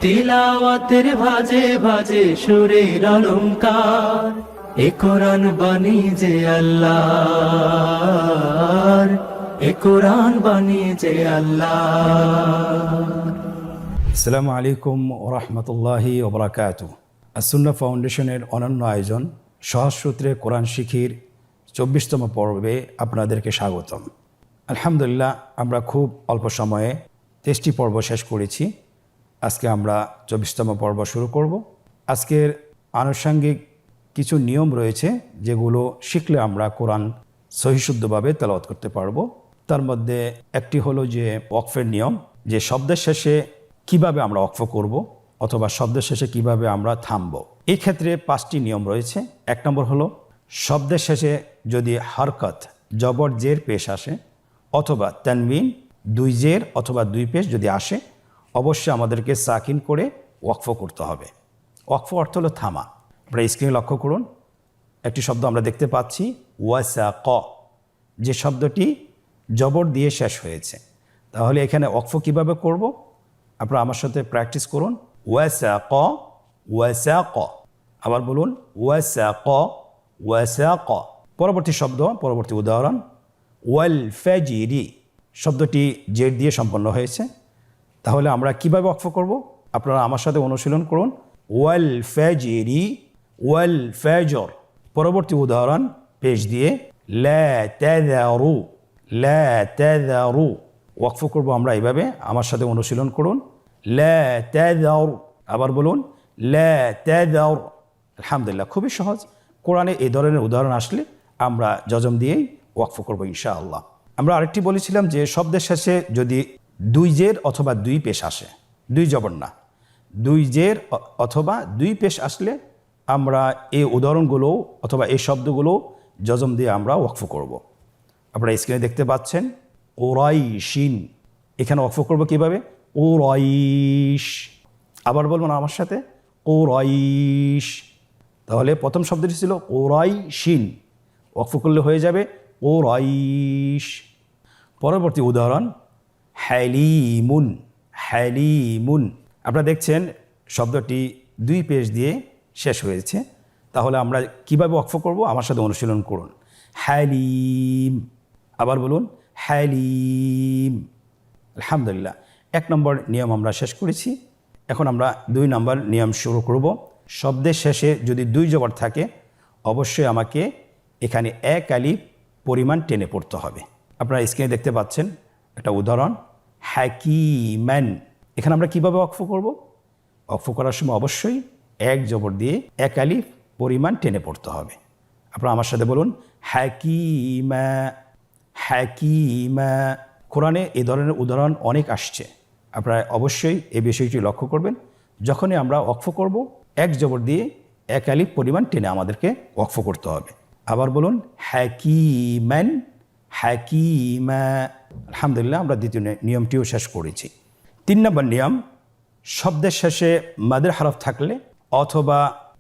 তিলাওয়াতের ভাজে ভাজে সুরের অলংকার, এ কোরআন বাণী যে আল্লাহর, এ কোরআন বাণী যে আল্লাহর। আসসালামু আলাইকুম ওয়া রাহমাতুল্লাহি ওয়া বারাকাতুহু। আস-সুন্নাহ ফাউন্ডেশনের অনন্য আয়োজন সহজ সূত্রে কোরআন শিখির 24তম পর্বে আপনাদেরকে স্বাগতম। আলহামদুলিল্লাহ, আমরা খুব অল্প সময়ে 23টি পর্ব শেষ করেছি। আজকে আমরা 24তম পর্ব শুরু করব। আজকের আনুষঙ্গিক কিছু নিয়ম রয়েছে যেগুলো শিখলে আমরা কোরআন সহিশুদ্ধভাবে তেলাওয়াত করতে পারবো। তার মধ্যে একটি হলো যে ওয়াকফের নিয়ম, যে শব্দের শেষে কিভাবে আমরা ওয়াকফ করব অথবা শব্দের শেষে কিভাবে আমরা থামব। এই ক্ষেত্রে 5টি নিয়ম রয়েছে। 1 নম্বর হলো শব্দের শেষে যদি হরকত জবর জের পেশ আসে অথবা তানবিন 2 জের অথবা 2 পেশ যদি আসে, অবশ্যই আমাদেরকে সাকিন করে ওয়াকফ করতে হবে। ওয়াকফ অর্থ হলো থামা। আপনারা স্ক্রিনে লক্ষ্য করুন, একটি শব্দ আমরা দেখতে পাচ্ছি ওয়াসাক, যে শব্দটি জবর দিয়ে শেষ হয়েছে। তাহলে এখানে ওয়াকফ কিভাবে করব? আপনারা আমার সাথে প্র্যাকটিস করুন। ওয়াসাক ওয়াসাক, আবার বলুন ওয়াসাক ওয়াসাক। পরবর্তী শব্দ, পরবর্তী উদাহরণ ওয়াল ফাজিরি, শব্দটি জের দিয়ে সম্পন্ন হয়েছে। তাহলে আমরা কিভাবে ওয়াকফ করব? আপনারা আমার সাথে অনুশীলন করুন। ওয়াল ফাজিরি ওয়াল ফাজর। পরবর্তী উদাহরণ পেশ দিয়ে লা তাযারু লা তাযারু। ওয়াকফ করব আমরা এইভাবে, আমার সাথে অনুশীলন করুন। লা তাযারু, আবার বলুন লা তাযারু। আলহামদুলিল্লাহ, খুবই সহজ। কোরআনে এই ধরনের উদাহরণ আসলে আমরা যজম দিয়েই ওয়াকফ করব ইনশাআল্লাহ। আমরা আরেকটি বলেছিলাম যে শব্দের শেষে যদি 2 জের অথবা 2 পেশ আসে, 2 জবর না, 2 জের অথবা 2 পেশ আসলে আমরা এই উদাহরণগুলো অথবা এই শব্দগুলো যজম দিয়ে আমরা ওয়াকফ করব। আপনারা স্ক্রিনে দেখতে পাচ্ছেন ওরাইশিন, এখানে ওয়াকফ করব কিভাবে? ওরাইশ। আবার বলবো না আমার সাথে, ওরাইশ। তাহলে প্রথম শব্দটি ছিল ওরাইশিন, ওয়াকফ করলে হয়ে যাবে ওরাইশ। পরবর্তী উদাহরণ হালিমুন হালিমুন। আপনারা দেখছেন শব্দটি 2 পেশ দিয়ে শেষ হয়েছে। তাহলে আমরা কিভাবে ওয়াকফ করব? আমার সাথে অনুশীলন করুন। হালিম, আবার বলুন হালিম। আলহামদুলিল্লাহ, 1 নম্বর নিয়ম আমরা শেষ করেছি। এখন আমরা 2 নম্বর নিয়ম শুরু করব। শব্দের শেষে যদি 2 জবর থাকে, অবশ্যই আমাকে এখানে 1 আলিফ পরিমাণ টেনে পড়তে হবে। আপনারা স্ক্রিনে দেখতে পাচ্ছেন একটা উদাহরণ হাকিমান। এখানে আমরা কিভাবে ওয়াকফ করব? ওয়াকফ করার সময় অবশ্যই 1 জবর দিয়ে 1 আলিফ পরিমাণ টেনে পড়তে হবে। আপনারা আমার সাথে বলুন হাকিমা হাকিমা। কোরআনে এই ধরনের উদাহরণ অনেক আসছে। আপনারা অবশ্যই এই বিষয়টি লক্ষ্য করবেন। যখনই আমরা ওয়াকফ করব, 1 জবর দিয়ে 1 আলিফ পরিমাণ টেনে আমাদেরকে ওয়াকফ করতে হবে। আবার বলুন হাকিমান হাকিমা। আলহামদুলিল্লাহ, আমরা দ্বিতীয় নিয়মটিও শেষ করেছি। 3 নম্বর নিয়ম, শব্দের শেষে মাদের হরফ থাকলে অথবা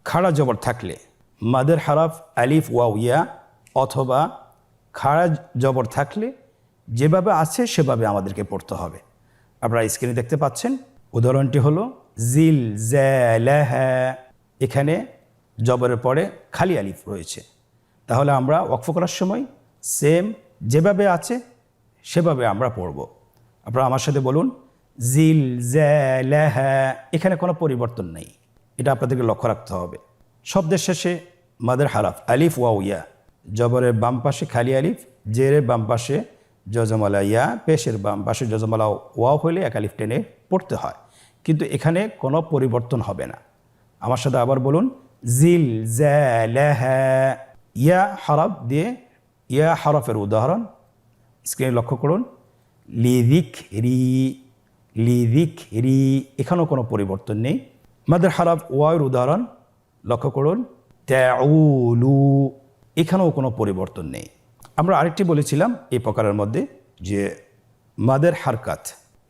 খাড়া জবর থাকলে, মাদের হরফ আলিফ ওয়াও ইয়া অথবা খাড়া জবর থাকলে যেভাবে আছে সেভাবে আমাদেরকে পড়তে হবে। আপনারা স্ক্রিনে দেখতে পাচ্ছেন উদাহরণটি হলো জিল জালাহা। এখানে জবরের পরে খালি আলিফ রয়েছে। তাহলে আমরা ওয়াকফ করার সময় সেম যেভাবে আছে সেভাবে আমরা পড়ব। আপনারা আমার সাথে বলুন জিল জালাহা। এখানে কোনো পরিবর্তন নেই, এটা আপনাদেরকে লক্ষ্য রাখতে হবে। শব্দের শেষে মাদের হরফ আলিফ ওয়াও ইয়া, জবরের বাম পাশে খালি আলিফ, জেরের বাম পাশে জজমালা ইয়া, পেশের বাম পাশে জজমালা ওয়াও হলে 1 আলিফ টেনে পড়তে হয়, কিন্তু এখানে কোনো পরিবর্তন হবে না। আমার সাথে আবার বলুন জিল জালাহা। ইয়া হরফ দিয়ে, ইয়া হরফের উদাহরণ স্ক্রিনে লক্ষ্য করুন লিযিকরি লিযিকরি, এখানেও কোনো পরিবর্তন নেই। মাদের হরফ ওয়াওয়ের উদাহরণ লক্ষ্য করুন তাউলু, এখানেও কোনো পরিবর্তন নেই। আমরা আরেকটি বলেছিলাম এই প্রকারের মধ্যে যে মাদের হারকাত,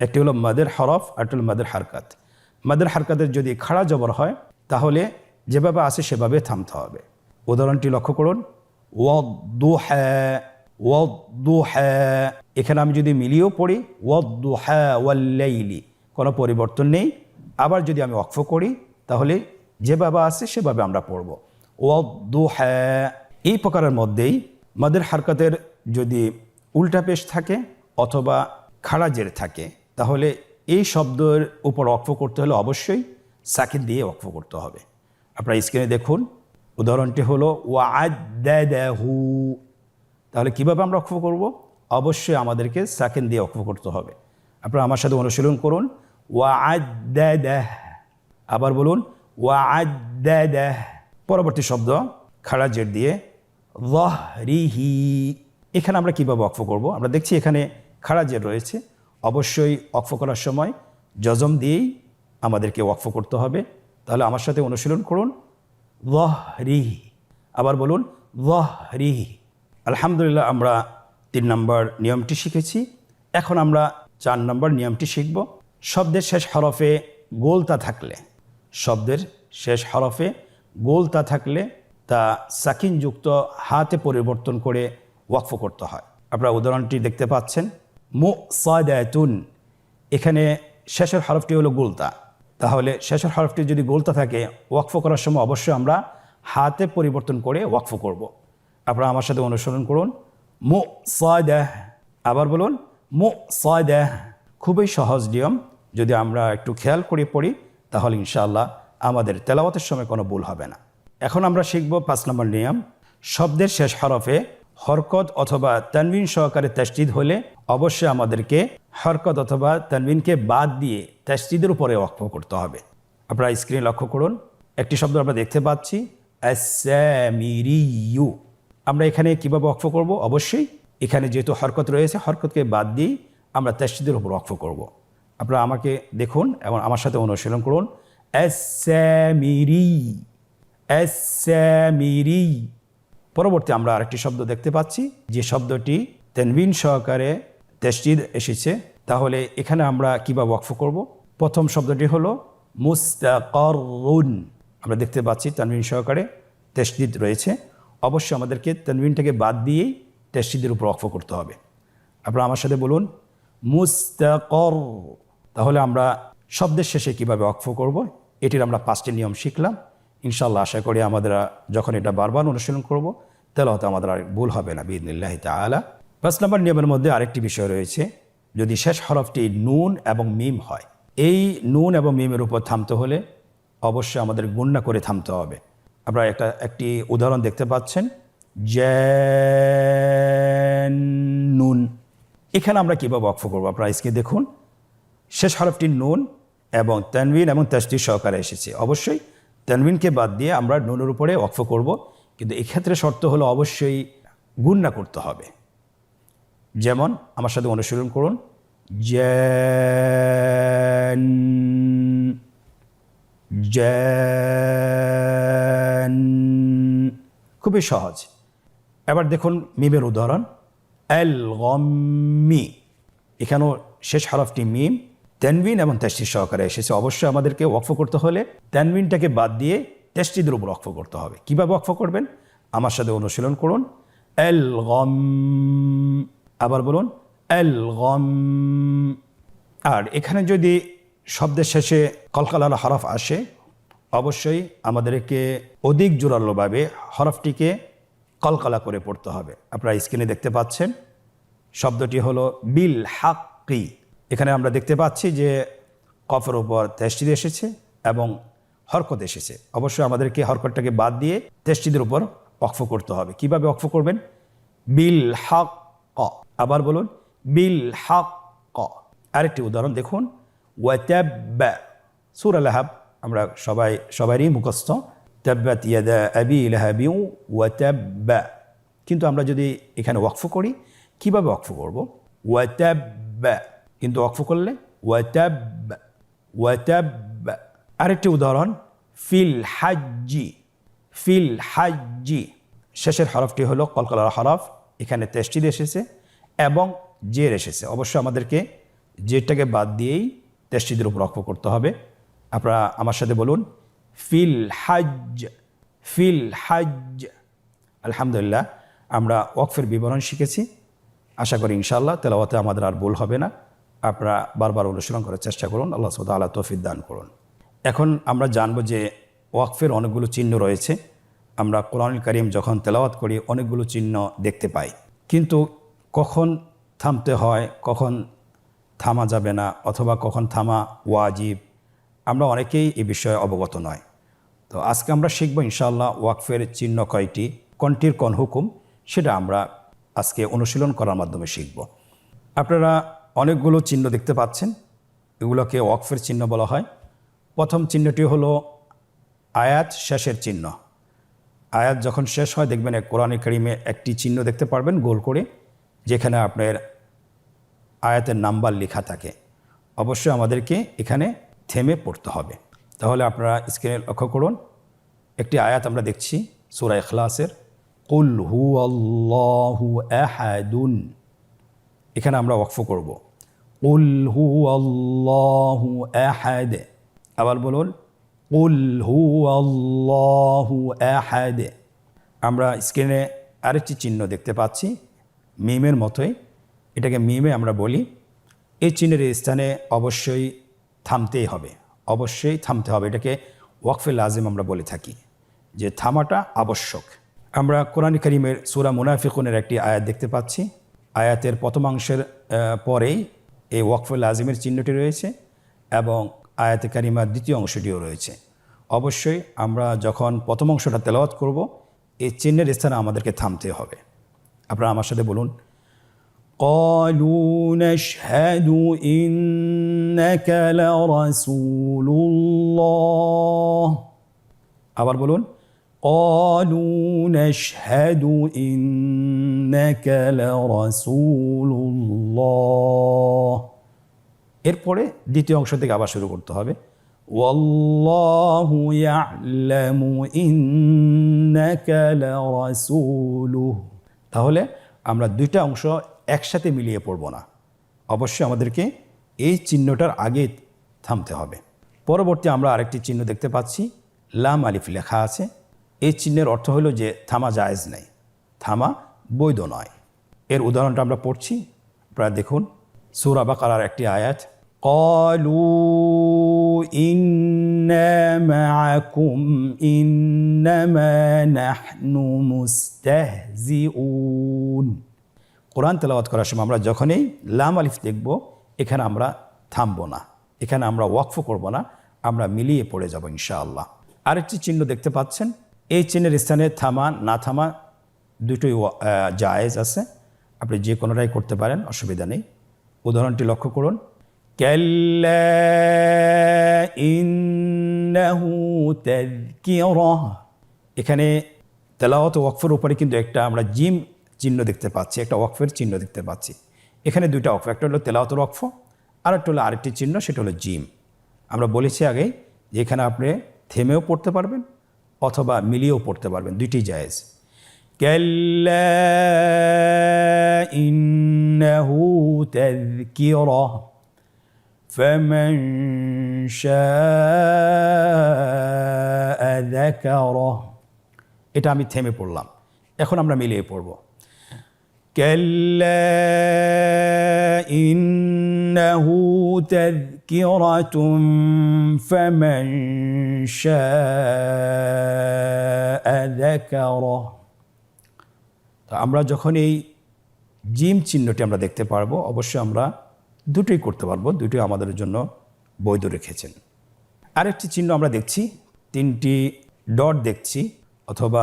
একটি হলো মাদের হরফ আর একটি হলো মাদের হারকাত। মাদের হারকাতের যদি খাড়া জবর হয় তাহলে যেভাবে আছে সেভাবে থামতে হবে। উদাহরণটি লক্ষ্য করুন ওয়াদ্দুহা ওয়াদ্দুহা। এখানে আমি যদি মিলিয়েও পড়ি ওয়াদ্দুহা ওয়াল্লাইলি, কোনো পরিবর্তন নেই। আবার যদি আমি ওয়াকফ করি তাহলে যেভাবে আছে সেভাবে আমরা পড়ব। ওয়াদ্দুহা, এই প্রকারের মধ্যেই মাদের হারকাতের যদি উল্টা পেশ থাকে অথবা খাড়া জের থাকে তাহলে এই শব্দের উপর ওয়াকফ করতে হলে অবশ্যই সাকিন দিয়ে ওয়াকফ করতে হবে। আপনারা স্ক্রিনে দেখুন, উদাহরণটি হলো ওয়া'আদ্দাদাহু। তাহলে কিভাবে আমরা ওয়াকফ করব? অবশ্যই আমাদেরকে সাকিন দিয়ে ওয়াকফ করতে হবে। আপনারা আমার সাথে অনুশীলন করুন, ওয়া'আদ্দাদাহ। আবার বলুন ওয়া'আদ্দাদাহ। পরবর্তী শব্দ খাড়া জের দিয়ে যাহরিহি। এখানে আমরা কিভাবে ওয়াকফ করব? আমরা দেখছি এখানে খাড়া জের রয়েছে, অবশ্যই ওয়াকফ করার সময় জজম দিয়েই আমাদেরকে ওয়াকফ করতে হবে। তাহলে আমার সাথে অনুশীলন করুন, যাহরিহি। আবার বলুন যাহরিহি। আলহামদুলিল্লাহ, আমরা 3 নম্বর নিয়মটি শিখেছি। এখন আমরা 4 নম্বর নিয়মটি শিখব। শব্দের শেষ হরফে গোলতা থাকলে, শব্দের শেষ হরফে গোলতা থাকলে তা সাকিনযুক্ত হাতে পরিবর্তন করে ওয়াকফ করতে হয়। আপনারা উদাহরণটি দেখতে পাচ্ছেন, মুসাদাতুন। এখানে শেষের হরফটি হলো গোলতা। তাহলে শেষের হরফটি যদি গোলতা থাকে ওয়াকফ করার সময় অবশ্যই আমরা হাতে পরিবর্তন করে ওয়াকফ করব। আপনারা আমার সাথে অনুসরণ করুন, মুসাদাহ। আবার বলুন মুসাদাহ। খুবই সহজ নিয়ম, যদি আমরা একটু খেয়াল করে পড়ি তাহলে ইনশাআল্লাহ আমাদের তেলাওয়াতের সময় কোনো ভুল হবে না। এখন আমরা শিখব 5 নম্বর নিয়ম। শব্দের শেষ হরফে হরকত অথবা তানবিন সহকারে তাসদীদ হলে অবশ্যই আমাদেরকে হরকত অথবা তানবিনকে বাদ দিয়ে তাসদীদের উপরে ওয়াকফ করতে হবে। আপনারা স্ক্রিনে লক্ষ্য করুন, একটি শব্দ আমরা দেখতে পাচ্ছি আস-সামিরিয়্যু। আমরা এখানে কীভাবে ওয়াকফ করব? অবশ্যই এখানে যেহেতু হরকত রয়েছে হরকতকে বাদ দিয়েই আমরা তাসদীদের উপর ওয়াকফ করব। আপনারা আমাকে দেখুন এবং আমার সাথে অনুশীলন করুন, আস-সামিরি, আস-সামিরি। পরবর্তী আমরা আরেকটি শব্দ দেখতে পাচ্ছি যে শব্দটি তানবিন সহকারে তাসদীদ এসেছে। তাহলে এখানে আমরা কিভাবে ওয়াকফ করব? প্রথম শব্দটি হলো মুস্তাকাররুন। আমরা দেখতে পাচ্ছি তানবিন সহকারে তাসদীদ রয়েছে, অবশ্যই আমাদেরকে তানবিনটাকে বাদ দিয়েই তাসদীদের উপর ওয়াকফ করতে হবে। আপনারা আমার সাথে বলুন মুস্তাকার। তাহলে আমরা শব্দের শেষে কিভাবে ওয়াকফ করব এটির আমরা 5টি নিয়ম শিখলাম। ইনশাআল্লাহ আশা করি আমাদের যখন এটা বারবার অনুশীলন করব তাহলে হয়তো আমাদের আর ভুল হবে না বিইذনিল্লাহি তাআলা। 5 নম্বর নিয়মের মধ্যে আরেকটি বিষয় রয়েছে, যদি শেষ হরফটি নুন এবং মিম হয়, এই নুন এবং মিমের উপর থামতে হলে অবশ্যই আমাদের গুণনা করে থামতে হবে। আপনারা একটি উদাহরণ দেখতে পাচ্ছেন, জান্নুন। এখানে আমরা কীভাবে ওয়াকফ করব? আপনারা স্ক্রিনে দেখুন, শেষ হরফটি নুন এবং তানবিন এবং তাসদীদ সহকারে এসেছে, অবশ্যই তানবিনকে বাদ দিয়ে আমরা নুনের উপরে ওয়াকফ করব, কিন্তু এক্ষেত্রে শর্ত হলো অবশ্যই গুণনা করতে হবে। যেমন আমার সাথে অনুশীলন করুন, জান। খুবই সহজ। এবার দেখুন মিমের উদাহরণ, আল গম্মি। এখানেও শেষ হরফটি মিম, তানবিন এবং তাসদীদ সহকারে এসেছে, অবশ্যই আমাদেরকে ওয়াকফ করতে হলে তানবিনটাকে বাদ দিয়ে তাসদীদের উপর ওয়াকফ করতে হবে। কিভাবে ওয়াকফ করবেন? আমার সাথে অনুশীলন করুন, আল গম। আবার বলুন আল গম। আর এখানে যদি শব্দের শেষে কলকলার হরফ আসে অবশ্যই আমাদেরকে অধিক জোরালোভাবে হরফটিকে কলকলা করে পড়তে হবে। আপনারা স্ক্রিনে দেখতে পাচ্ছেন শব্দটি হলো বিল হাক্কি। এখানে আমরা দেখতে পাচ্ছি যে কফের উপর তাসদীদ এসেছে এবং হরকত এসেছে, অবশ্যই আমাদেরকে হরকতটাকে বাদ দিয়ে তাসদীদের উপর ওয়াকফ করতে হবে। কিভাবে ওয়াকফ করবেন? বিল হক। আবার বলুন বিল হক। আরেকটি উদাহরণ দেখুন, ওয়াতাব্বা। সূরা লাহাব আমরা সবারই মুখস্থ, তাব্বাত ইয়াদা আবি লাহাবিন ওয়াতাব্বা। কিন্তু আমরা যদি এখানে ওয়াকফ করি, কিভাবে ওয়াকফ করব? ওয়াতাব্বা, কিন্তু ওয়াকফ করলে ওয়াতাব্বা, ওয়াতাব্বা। আরেকটি উদাহরণ, ফিল হাজ্জি। ফিল হাজ্জি, শেষের হরফটি হলো কলকলার হরফ, এখানে তাসদীদ এসেছে এবং জের এসেছে, অবশ্যই আমাদেরকে জেরটাকে বাদ দিয়েই তাসদীদের উপর ওয়াকফ করতে হবে। আপনারা আমার সাথে বলুন ফিল হাজ্জ, ফিল হাজ্জ। আলহামদুলিল্লাহ, আমরা ওয়াকফের বিবরণ শিখেছি। আশা করি ইনশাআল্লাহ তেলাওয়াতে আমাদের আর ভুল হবে না। আপনারা বারবার অনুশীলন করার চেষ্টা করুন। আল্লাহ সুবহানাহু ওয়া তাআলা তৌফিক দান করুন। এখন আমরা জানব যে ওয়াকফের অনেকগুলো চিহ্ন রয়েছে। আমরা কোরআনুল কারীম যখন তেলাওয়াত করি অনেকগুলো চিহ্ন দেখতে পাই, কিন্তু কখন থামতে হয়, কখন থামা যাবে না, অথবা কখন থামা ওয়াজিব, আমরা অনেকেই এই বিষয়ে অবগত নয়। তো আজকে আমরা শিখব ইনশাআল্লাহ ওয়াকফের চিহ্ন কয়টি, কোনটির কোন হুকুম, সেটা আমরা আজকে অনুশীলন করার মাধ্যমে শিখব। আপনারা অনেকগুলো চিহ্ন দেখতে পাচ্ছেন, এগুলোকে ওয়াকফের চিহ্ন বলা হয়। প্রথম চিহ্নটি হলো আয়াত শেষের চিহ্ন। আয়াত যখন শেষ হয় দেখবেন কোরআনে কারীমে একটি চিহ্ন দেখতে পারবেন গোল করে, যেখানে আপনার আয়াতের নাম্বার লেখা থাকে। অবশ্যই আমাদেরকে এখানে থেমে পড়তে হবে। তাহলে আপনারা স্ক্রিনে লক্ষ্য করুন, একটি আয়াত আমরা দেখছি সূরা ইখলাসের, কুল হুয়াল্লাহু আহাদুন। এখানে আমরা ওয়াকফ করব, কুল হুয়াল্লাহু আহাদ। আবার বলুন, কুল হুয়াল্লাহু আহাদ। আমরা স্ক্রিনে আরেকটি চিহ্ন দেখতে পাচ্ছি মিমের মতোই, এটাকে মিমে আমরা বলি। এই চিহ্নের স্থানে অবশ্যই থামতেই হবে, অবশ্যই থামতে হবে। এটাকে ওয়াকফে লাজিম আমরা বলে থাকি, যে থামাটা আবশ্যক। আমরা কোরআন কারীমের সূরা মুনাফিকুনের একটি আয়াত দেখতে পাচ্ছি। আয়াতের প্রথমাংশের পরেই এই ওয়াকফে লাজিমের চিহ্নটি রয়েছে এবং আয়াতে কারিমার দ্বিতীয় অংশটিও রয়েছে। অবশ্যই আমরা যখন প্রথম অংশটা তেলাওয়াত করব, এই চিহ্নের স্থানে আমাদেরকে থামতে হবে। আপনারা আমার সাথে বলুন, قالوا نشهد إنك لرسول الله। আবার বলুন, قالوا نشهد إنك لرسول الله। এরপরে দ্বিতীয় অংশ থেকে আবার শুরু করতে হবে, والله يعلم إنك لرسوله। তাহলে আমরা দুইটা অংশ একসাথে মিলিয়ে পড়ব না, অবশ্যই আমাদেরকে এই চিহ্নটার আগে থামতে হবে। পরবর্তী আমরা আরেকটি চিহ্ন দেখতে পাচ্ছি, লাম আলিফ লেখা আছে। এই চিহ্নের অর্থ হলো যে থামা জায়েজ নাই, থামা বৈধ নয়। এর উদাহরণটা আমরা পড়ছি, আপনারা দেখুন সূরা বাকারার একটি আয়াত, قالوا إنا معكم إنما نحن مستهزئون। কোরআন তেলাওয়াত করার সময় আমরা যখনই লাম আলিফ দেখব, এখানে আমরা থামবো না, এখানে আমরা ওয়াকফ করব না, আমরা মিলিয়ে পড়ে যাব ইনশাআল্লাহ। আরেকটি চিহ্ন দেখতে পাচ্ছেন, এই চিহ্নের স্থানে থামা না থামা দুটোই জায়েজ আছে, আপনি যে কোনোটাই করতে পারেন, অসুবিধা নেই। উদাহরণটি লক্ষ্য করুন, কাল্লা ইন্নাহু তাযকিরাহ। এখানে তেলাওয়াত ওয়াকফের উপরে কিন্তু একটা আমরা জিম চিহ্ন দেখতে পাচ্ছি, একটা ওয়াকফের চিহ্ন দেখতে পাচ্ছি। এখানে দুইটা ওয়াকফ, একটা হলো তেলাওয়াতের ওয়াকফ, আর একটা হলো আরেকটি চিহ্ন, সেটা হলো জিম। আমরা বলেছি আগেই যে এখানে আপনি থেমেও পড়তে পারবেন অথবা মিলিয়েও পড়তে পারবেন, দুইটি জায়েজ। কাল্লা ইন্নাহু তাযকিরাহ ফামান শাআ যাকারাহ। এটা আমি থেমে পড়লাম, এখন আমরা মিলিয়ে পড়ব, কাল্লা ইন্নাহু তাযকিরাতুন ফামান শাআ যাকারাহ। তো আমরা যখন এই জিম চিহ্নটি আমরা দেখতে পারবো, অবশ্যই আমরা দুটোই করতে পারবো, দুটোই আমাদের জন্য বৈধ রেখেছেন। আরেকটি চিহ্ন আমরা দেখছি, তিনটি ডট দেখছি অথবা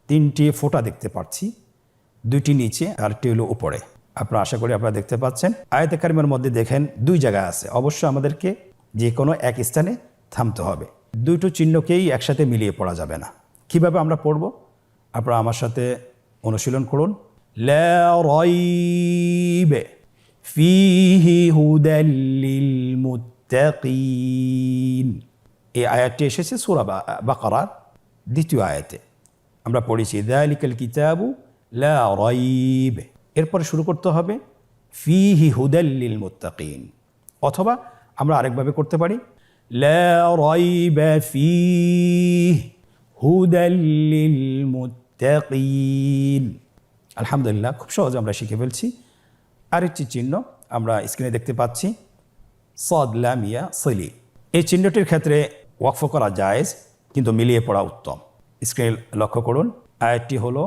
তিনটি ফোঁটা দেখতে পাচ্ছি, দুইটি নিচে আরেকটি হলো উপরে। আপনারা আশা করি আপনারা দেখতে পাচ্ছেন। আয়াতে কারিমের মধ্যে দেখেন দুই জায়গায় আছে, অবশ্যই আমাদেরকে যে কোনো এক স্থানে থামতে হবে। দুটো চিহ্নকেই একসাথে মিলিয়ে পড়া যাবে না। কিভাবে আমরা পড়ব, আপনারা আমার সাথে অনুশীলন করুন। লা রাইব ফীহি হুদাল লিল মুত্তাকিন। এই আয়াতটি এসেছে সূরা বাকারার দ্বিতীয় আয়াতে। আমরা পড়েছি যালিকাল কিতাবু লা রাইব। এরপরে শুরু করতে হবে ফীহি হুদাল লিল মুত্তাকিন, অথবা আমরা আরেকভাবে করতে পারি, লা রাইবা ফীহি হুদাল লিল মুত্তাকিন। আলহামদুলিল্লাহ, খুব সহজে আমরা শিখে ফেলছি। আরেকটি চিহ্ন আমরা স্ক্রিনে দেখতে পাচ্ছি, সাদ লাম ইয়া সিলি। এই চিহ্নটির ক্ষেত্রে ওয়াকফ করা জায়েজ, কিন্তু মিলিয়ে পড়া উত্তম। স্ক্রিন লক্ষ্য করুন, আয়াতটি হলো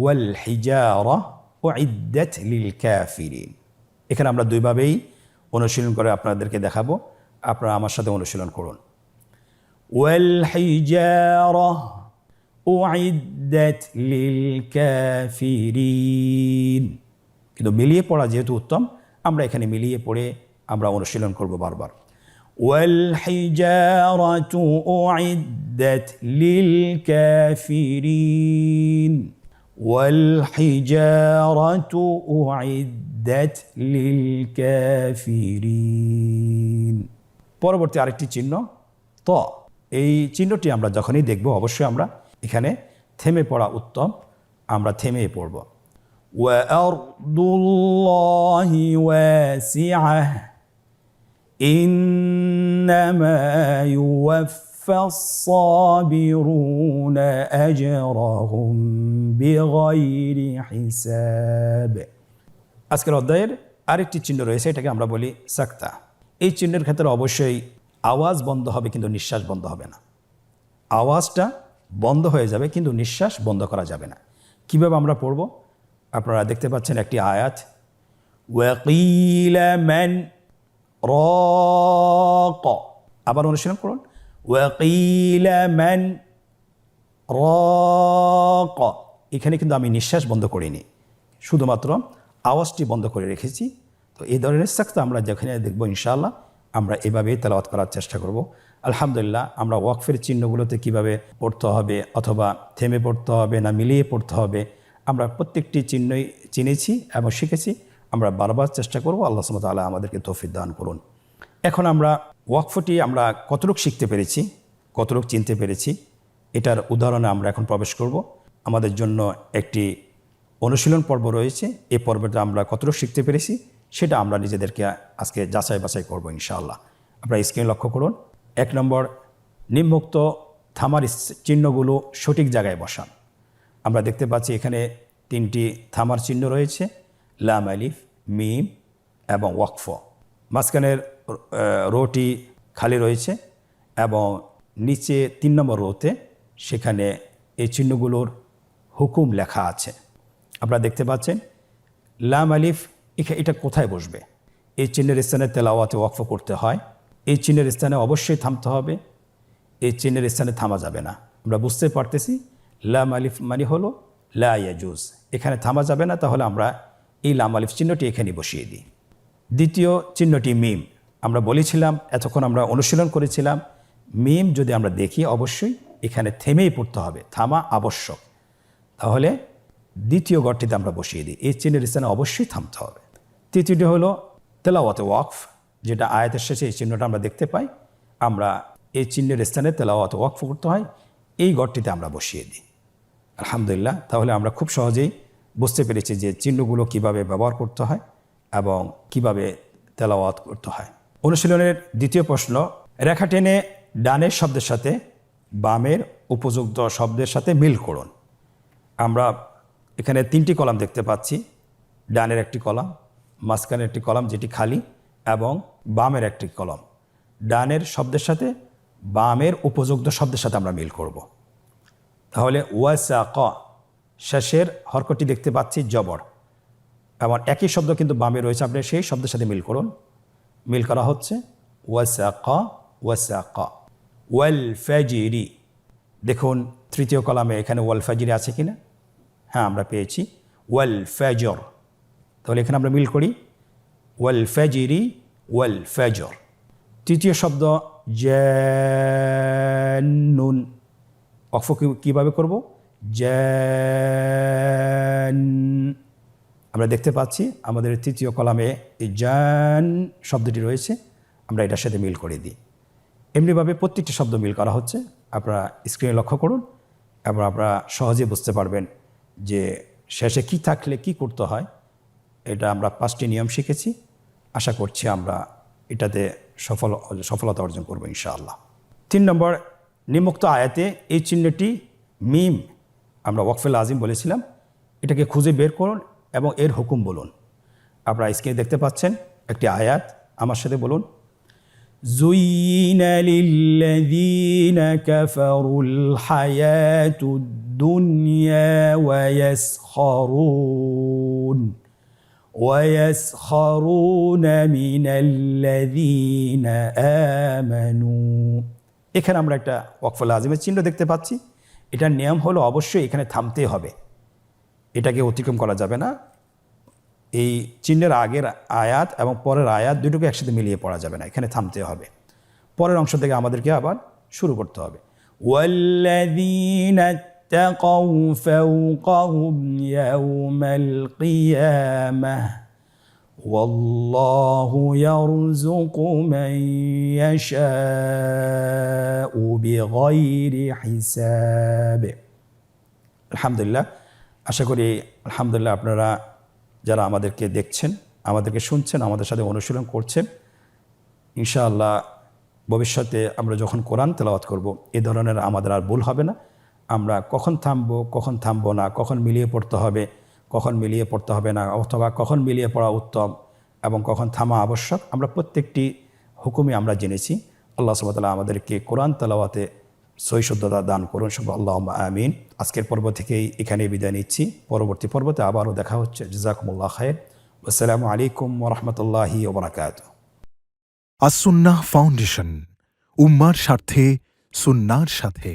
ওয়াল হিজারা উইদ্দাত লিল কাফিরিন। এখানে আমরা দুইভাবেই অনুশীলন করে আপনাদেরকে দেখাবো, আপনারা আমার সাথে অনুশীলন করুন। ওয়াল হিজারা উইদ্দাত লিল কাফিরিন, কিন্তু মিলিয়ে পড়া যেহেতু উত্তম, আমরা এখানে মিলিয়ে পড়ে আমরা অনুশীলন করব বারবার। ওয়াল হিজারাতু উইদ্দাত লিল কাফিরিন, ওয়াল হিজারাতু উইদ্দাত লিল কাফিরিন। পরবর্তী আরেকটি চিহ্ন ত, এই চিহ্নটি আমরা যখনই দেখব অবশ্যই আমরা এখানে থেমে পড়া উত্তম, আমরা থেমে পড়ব। وَأَرْضُ اللَّهِ وَاسِعَةٌ إِنَّمَا يُوَفَّى الصَّابِرُونَ أَجْرَهُمْ بِغَيْرِ حِسَابٍ। আজকের অধ্যায়ের আরেকটি চিহ্ন রয়েছে, এটাকে আমরা বলি সাক্তা। এই চিহ্নের ক্ষেত্রে অবশ্যই আওয়াজ বন্ধ হবে, কিন্তু নিঃশ্বাস বন্ধ হবে না। আওয়াজটা বন্ধ হয়ে যাবে, কিন্তু নিঃশ্বাস বন্ধ করা যাবে না। কিভাবে আমরা পড়ব? আপনারা দেখতে পাচ্ছেন একটি আয়াত, ওয়াকিলা মান রাক, আবার অনুশীলন করুন, ওয়াকিলা মান রাক। এখানে কিন্তু আমি নিঃশ্বাস বন্ধ করিনি, শুধুমাত্র আওয়াজটি বন্ধ করে রেখেছি। তো এই ধরনের সাক্তা আমরা যেখানে দেখব ইনশাআল্লাহ আমরা এভাবেই তেলাওয়াত করার চেষ্টা করব। আলহামদুলিল্লাহ, আমরা ওয়াকফের চিহ্নগুলোতে কিভাবে পড়তে হবে, অথবা থেমে পড়তে হবে না মিলিয়ে পড়তে হবে, আমরা প্রত্যেকটি চিহ্নই চিনেছি এবং শিখেছি। আমরা বারবার চেষ্টা করব। আল্লাহ সুবহানাহু ওয়া তাআলা আমাদেরকে তৌফিক দান করুন। এখন আমরা ওয়াকফটি আমরা কতটুকু শিখতে পেরেছি, কতটুকু চিনতে পেরেছি, এটার উদাহরণে আমরা এখন প্রবেশ করব। আমাদের জন্য একটি অনুশীলন পর্ব রয়েছে। এই পর্বটা আমরা কতটুকু শিখতে পেরেছি সেটা আমরা নিজেদেরকে আজকে যাচাই বাছাই করব ইনশাআল্লাহ। আপনারা স্ক্রিনে লক্ষ্য করুন। 1 নম্বর, নিম্নোক্ত থামার চিহ্নগুলো সঠিক জায়গায় বসান। আমরা দেখতে পাচ্ছি এখানে 3টি থামার চিহ্ন রয়েছে, লাম, আলিফ, মিম এবং ওয়াকফ। মাঝখানের রোটি খালি রয়েছে এবং নিচে 3 নম্বর রোতে সেখানে এই চিহ্নগুলোর হুকুম লেখা আছে। আপনারা দেখতে পাচ্ছেন লাম, আলিফ, এটা কোথায় বসবে? এই চিহ্নের স্থানে তেলাওয়াতে ওয়াকফ করতে হয়। এই চিহ্নের স্থানে অবশ্যই থামতে হবে, এই চিহ্নের স্থানে থামা যাবে না। আমরা বুঝতে পারতেছি লাম আলিফ মানে হলো লা ইয়াজুজ, এখানে থামা যাবে না। তাহলে আমরা এই লাম আলিফ চিহ্নটি এখানে বসিয়ে দিই। দ্বিতীয় চিহ্নটি মিম। আমরা বলেছিলাম, এতক্ষণ আমরা অনুশীলন করেছিলাম, মিম যদি আমরা দেখি অবশ্যই এখানে থেমেই পড়তে হবে, থামা আবশ্যক। তাহলে দ্বিতীয় ঘরটিতে আমরা বসিয়ে দিই, এই চিহ্নের স্থানে অবশ্যই থামতে হবে। তৃতীয়টি হলো তেলাওয়াতে ওয়াকফ, যেটা আয়াতের শেষে এই চিহ্নটা আমরা দেখতে পাই। আমরা এই চিহ্নের স্থানে তেলাওয়াতে ওয়াকফ করতে হয়, এই ঘরটিতে আমরা বসিয়ে দিই। আলহামদুলিল্লাহ, তাহলে আমরা খুব সহজেই বুঝতে পেরেছি যে চিহ্নগুলো কিভাবে ব্যবহার করতে হয় এবং কিভাবে তেলাওয়াত করতে হয়। অনুশীলনের দ্বিতীয় প্রশ্ন, রেখা টেনে ডানের শব্দের সাথে বামের উপযুক্ত শব্দের সাথে মিল করুন। আমরা এখানে 3টি কলাম দেখতে পাচ্ছি, ডানের একটি কলাম, মাঝখানের একটি কলাম যেটি খালি, এবং বামের একটি কলাম। ডানের শব্দের সাথে বামের উপযুক্ত শব্দের সাথে আমরা মিল করব। তাহলে ওয়াসাক, শেষের হরকটি দেখতে পাচ্ছি জবর, এবং একই শব্দ কিন্তু বামে রয়েছে, আপনি সেই শব্দের সাথে মিল করুন। মিল করা হচ্ছে ওয়াসাক, ওয়াসাক। ওয়াল ফাজিরি, দেখুন তৃতীয় কলামে এখানে ওয়াল ফাজিরি আছে কিনা? হ্যাঁ, আমরা পেয়েছি ওয়াল ফাজর। তাহলে এখানে আমরা মিল করি ওয়াল ফাজিরি, ওয়াল ফাজর। তৃতীয় শব্দ জান্নুন, ওয়াকফ কীভাবে করব? জান। আমরা দেখতে পাচ্ছি আমাদের তৃতীয় কলামে এই জান শব্দটি রয়েছে, আমরা এটার সাথে মিল করে দিই। এমনিভাবে প্রত্যেকটি শব্দ মিল করা হচ্ছে। আপনারা স্ক্রিনে লক্ষ্য করুন এবং আপনারা সহজে বুঝতে পারবেন যে শেষে কি থাকলে কি করতে হয়। এটা আমরা 5টি নিয়ম শিখেছি। আশা করছি আমরা এটাতে সফলতা অর্জন করব ইনশাআল্লাহ। 3 নম্বর, নিম্নোক্ত আয়াতে এই চিহ্নটি মিম, আমরা ওয়াকফে লাজিম বলেছিলাম, এটাকে খুঁজে বের করুন এবং এর হুকুম বলুন। আপনারা স্ক্রিনে দেখতে পাচ্ছেন একটি আয়াত, আমার সাথে বলুন, زين للذين كفروا الحياة الدنيا ويسخرون من الذين آمنوا। এখানে আমরা একটা ওয়াকফ লাজিমের চিহ্ন দেখতে পাচ্ছি। এটার নিয়ম হলো অবশ্যই এখানে থামতে হবে, এটাকে অতিক্রম করা যাবে না। এই চিহ্নের আগের আয়াত এবং পরের আয়াত দুটোকে একসাথে মিলিয়ে পড়া যাবে না, এখানে থামতে হবে। পরের অংশ থেকে আমাদেরকে আবার শুরু করতে হবে। ওয়াল্লাযীনা ইত্তাকাউ ফাওকাহুম ইয়াওমাল কিয়ামাহ ওয়াল্লাহু ইয়ারযুকু মান ইয়াশাউ বিগাইরি হিসাব। আলহামদুলিল্লাহ, আশা করি আলহামদুলিল্লাহ আপনারা যারা আমাদেরকে দেখছেন, আমাদেরকে শুনছেন, আমাদের সাথে অনুশীলন করছেন, ইনশাআল্লাহ ভবিষ্যতে আমরা যখন কোরআন তেলাওয়াত করব এ ধরনের আমাদের আর ভুল হবে না। আমরা কখন থামবো না, কখন মিলিয়ে পড়তে হবে, কখন মিলিয়ে পড়তে হবে না, অথবা কখন মিলিয়ে পড়া উত্তম এবং কখন থামা আবশ্যক, আমরা প্রত্যেকটি হুকুমই আমরা জেনেছি। আল্লাহ সুবহানাহু ওয়া তাআলা আমাদেরকে কোরআন তেলাওয়াতে সহিশুদ্ধতা দান করুন, সব আল্লাহুম্মা আমিন। আজকের পর্ব থেকেই এখানে বিদায় নিচ্ছি, পরবর্তী পর্বতে আবারও দেখা হচ্ছে। জাযাকুমুল্লাহ খায়র। আসসালামু আলাইকুম ওয়া রাহমাতুল্লাহি ওয়া বারাকাতুহু। আসুন্নাহ ফাউন্ডেশন, উম্মার স্বার্থে সুন্নাহর সাথে।